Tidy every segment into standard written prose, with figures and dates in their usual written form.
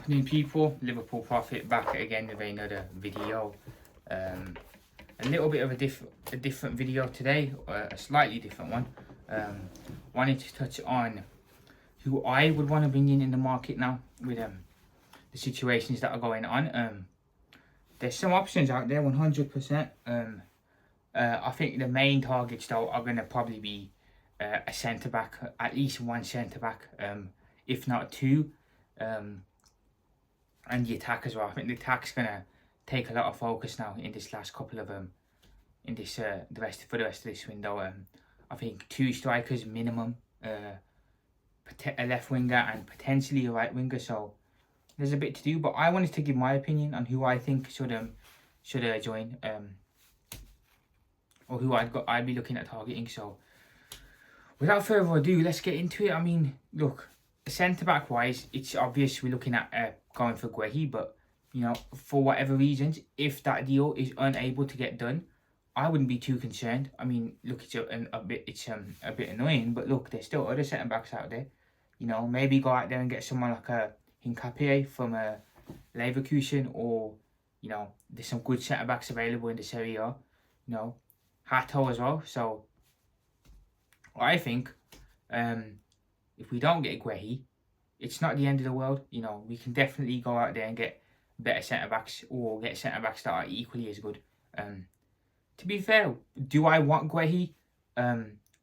happening, people? Liverpool Prophet back again with another video. A little bit of a different video today, a slightly different one. Wanted to touch on who I would want to bring in the market now with the situations that are going on. There's some options out there, 100%. I think the main targets though are going to probably be a centre back, at least one centre back, if not two. And the attack as well. I think the attack's gonna take a lot of focus now in this last couple of in this the rest of this window. I think two strikers minimum, a left winger and potentially a right winger. So there's a bit to do, but I wanted to give my opinion on who I think should join, or who I'd be looking at targeting. So without further ado, let's get into it. I mean, look, centre back wise, it's obvious we're looking at going for Guehi, but you know, for whatever reasons, if that deal is unable to get done, I wouldn't be too concerned. I mean, look, it's a bit annoying, but look, there's still other centre backs out there. You know, maybe go out there and get someone like a Hincapié from Leverkusen, or you know, there's some good centre backs available in the Serie A. You know, Hato as well. So I think if we don't get Guehi, it's not the end of the world. You know, we can definitely go out there and get better centre backs, or get centre backs that are equally as good. To be fair, do I want Guehi?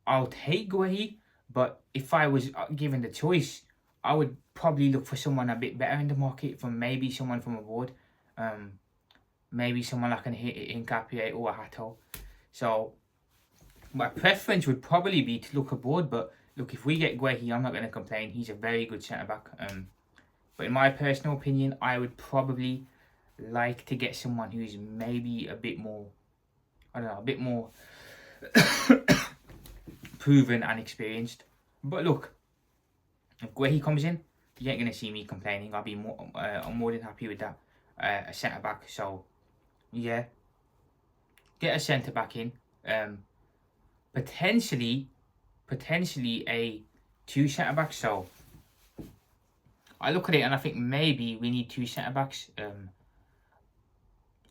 I'll take Guehi, but if I was given the choice, I would probably look for someone a bit better in the market, from maybe someone from abroad, maybe someone like an Hincapié or a Hato. So my preference would probably be to look abroad, but look, if we get Guehi, I'm not going to complain. He's a very good centre-back. But in my personal opinion, I would probably like to get someone who's maybe a bit more, I don't know, a bit more proven and experienced. But look, if Guehi comes in, you ain't going to see me complaining. I'm more than happy with that. A centre-back. So, yeah. Get a centre-back in. Potentially a two centre-backs. So I look at it and I think maybe we need two centre-backs.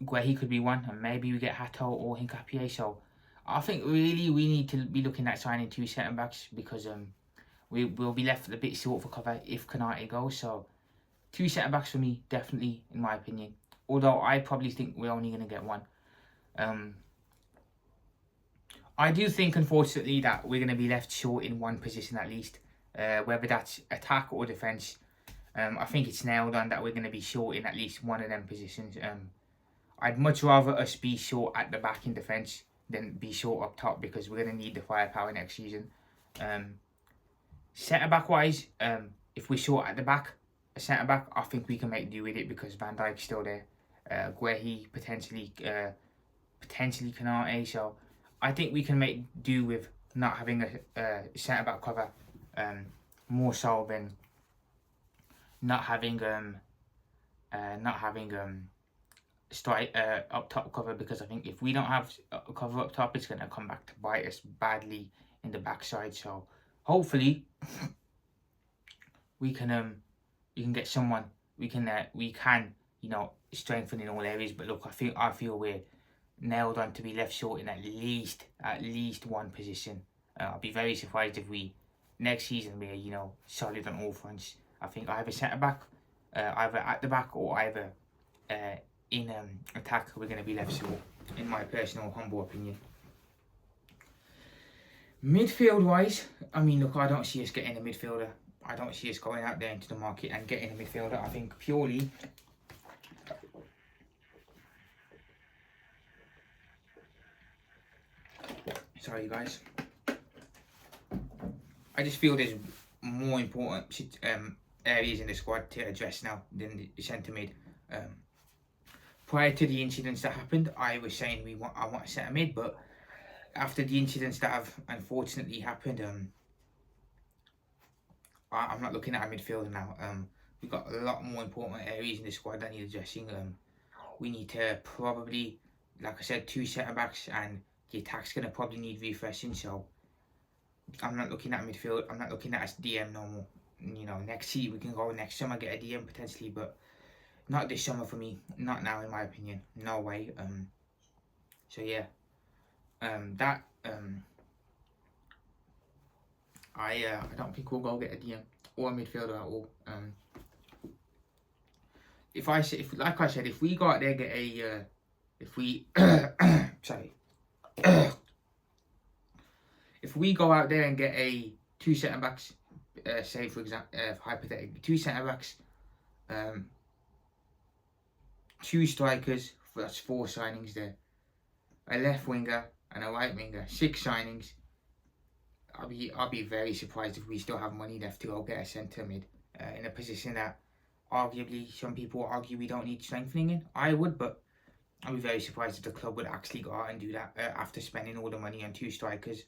Guehi could be one, and maybe we get Hato or Hincapié. So I think really we need to be looking at signing two centre-backs, because we will be left a bit short for cover if Konate goes. So two centre-backs for me, definitely, in my opinion. Although I probably think we're only going to get one. I do think, unfortunately, that we're going to be left short in one position at least, whether that's attack or defence. I think it's nailed on that we're going to be short in at least one of them positions. I'd much rather us be short at the back in defence than be short up top, because we're going to need the firepower next season. Centre-back wise, if we're short at the back, a centre-back, I think we can make do with it, because Van Dijk's still there. Guehi, potentially Konate. So I think we can make do with not having a centre-back cover, more so than not having strike up top cover, because I think if we don't have a cover up top, it's going to come back to bite us badly in the backside. So hopefully we can get someone, we can you know, strengthen in all areas. But look, I feel we're nailed on to be left short in at least one position. I'll be very surprised if we next season we're, you know, solid on all fronts. I think either centre back, either at the back, or either in attack, we're going to be left short, in my personal humble opinion. Midfield wise, I mean, look, I don't see us getting a midfielder. I don't see us going out there into the market and getting a midfielder. I think purely sorry guys, I just feel there's more important areas in the squad to address now than the centre mid. Prior to the incidents that happened, I was saying I want a centre mid, but after the incidents that have unfortunately happened, I'm not looking at a midfielder now. We've got a lot more important areas in the squad that need addressing. We need to probably, like I said, two centre backs, and the attack's going to probably need refreshing. So I'm not looking at midfield. I'm not looking at a DM you know, next season we can go next summer, get a DM potentially, but not this summer for me. Not now, in my opinion. No way. So yeah. I don't think we'll go get a DM or a midfielder at all. If like I said, if we go out there get a, if we, sorry, if we go out there and get a 2 centre backs, say for example, hypothetically 2 centre backs, 2 strikers, that's 4 signings there, a left winger and a right winger, 6 signings. I'll be very surprised if we still have money left to go get a centre mid in a position that arguably some people argue we don't need strengthening in. I would, but I'd be very surprised if the club would actually go out and do that after spending all the money on 2 strikers,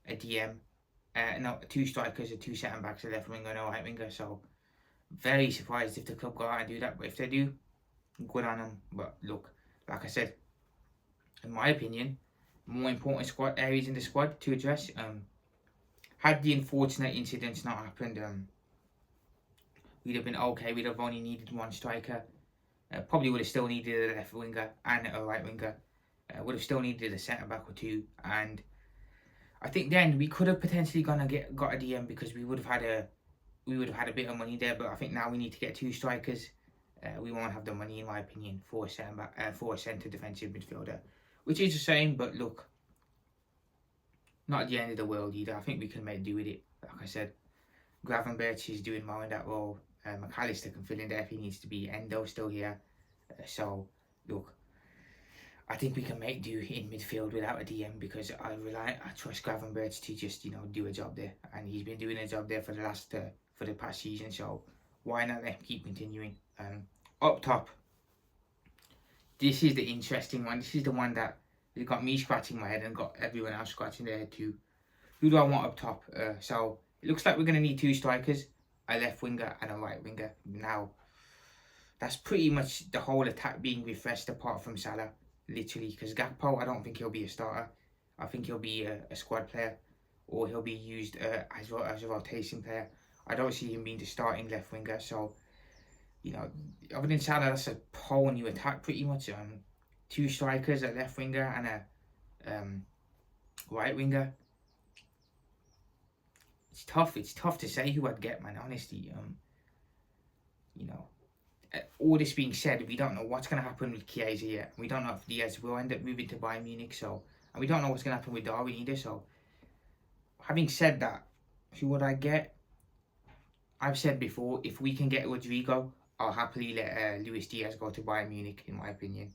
a DM, 2 strikers, 2 centre backs, a left winger and a right winger. So very surprised if the club go out and do that. But if they do, good on them. But look, like I said, in my opinion, more important squad areas in the squad to address. Had the unfortunate incidents not happened, we'd have been okay. We'd have only needed 1 striker. Probably would have still needed a left winger and a right winger. Would have still needed a centre back or 2. And I think then we could have potentially got a DM because we would have had a bit of money there. But I think now we need to get 2 strikers. We won't have the money, in my opinion, for a centre back, for a centre defensive midfielder, which is a shame. But look, not the end of the world either. I think we can make do with it. Like I said, Gravenberch is doing more in that role. McAllister can fill in there if he needs to be. Endo still here. So, look, I think we can make do in midfield without a DM because I trust Gravenberch to just, you know, do a job there. And he's been doing a job there for the past season. So, why not let him keep continuing? Up top, this is the interesting one. This is the one that it got me scratching my head and got everyone else scratching their head too. Who do I want up top? So it looks like we're going to need 2 strikers, a left winger and a right winger. Now, that's pretty much the whole attack being refreshed apart from Salah, literally. Because Gakpo, I don't think he'll be a starter. I think he'll be a squad player or he'll be used as a rotation player. I don't see him being the starting left winger. So, you know, other than Salah, that's a whole new attack pretty much. 2 strikers, a left winger and a right winger. It's tough. It's tough to say who I'd get, man. Honestly, you know, all this being said, we don't know what's going to happen with Chiesa yet. We don't know if Diaz will end up moving to Bayern Munich. So, and we don't know what's going to happen with Darwin either. So, having said that, who would I get? I've said before, if we can get Rodrigo, I'll happily let Luis Diaz go to Bayern Munich. In my opinion.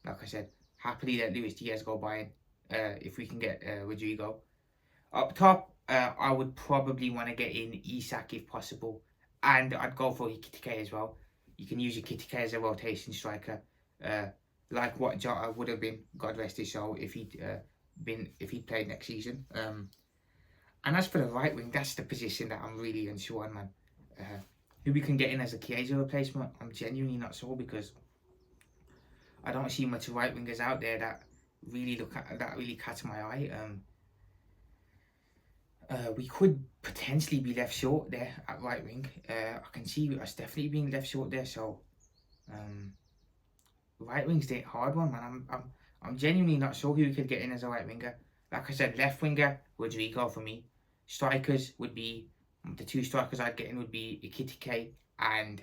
Like I said, happily let Luis Diaz go Bayern if we can get Rodrigo. Up top, I would probably want to get in Isak if possible. And I'd go for Ekitike as well. You can use Ekitike as a rotation striker. Like what Jota would have been, God rest his soul, if he'd played next season. And as for the right wing, that's the position that I'm really unsure on, man. Who we can get in as a Chiesa replacement, I'm genuinely not sure because I don't see much right wingers out there that really catch my eye. We could potentially be left short there at right wing. I can see us definitely being left short there. So, right wing's the hard one, man. I'm genuinely not sure who we could get in as a right winger. Like I said, left winger Rodrigo for me. Strikers would be the 2 strikers I'd get in would be Ekitike and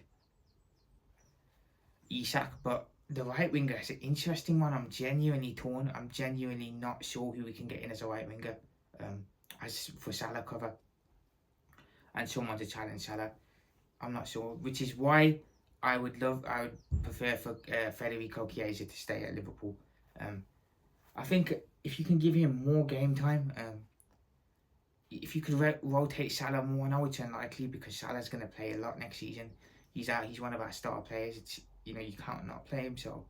Isak, but the right winger is an interesting one. I'm genuinely torn. I'm genuinely not sure who we can get in as a right winger. As for Salah cover and someone to challenge Salah, I'm not sure. Which is why I would prefer for Federico Chiesa to stay at Liverpool. I think if you can give him more game time, if you could rotate Salah more, I know it's unlikely because Salah's going to play a lot next season. He's one of our star players. It's, you know, you can't not play him. So,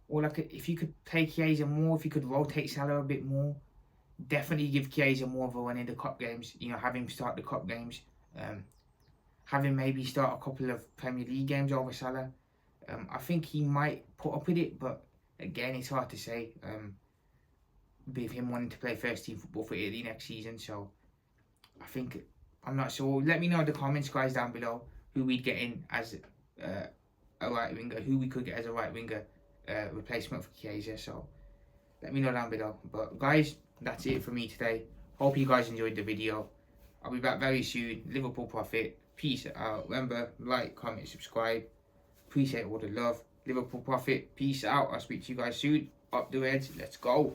or like if you could play Chiesa more, if you could rotate Salah a bit more, definitely give Chiesa more of a run in the cup games. You know, have him start the cup games. Have him maybe start a couple of Premier League games over Salah. I think he might put up with it, but again, it's hard to say. With him wanting to play first team football for Italy next season, so I think I'm not sure. Let me know in the comments, guys, down below who we'd get in as a right winger, who we could get as a right winger replacement for Chiesa. So let me know down below. But guys, that's it for me today. Hope you guys enjoyed the video. I'll be back very soon. Liverpool Prophet. Peace out. Remember, like, comment, subscribe. Appreciate all the love. Liverpool Prophet. Peace out. I'll speak to you guys soon. Up the Reds. Let's go.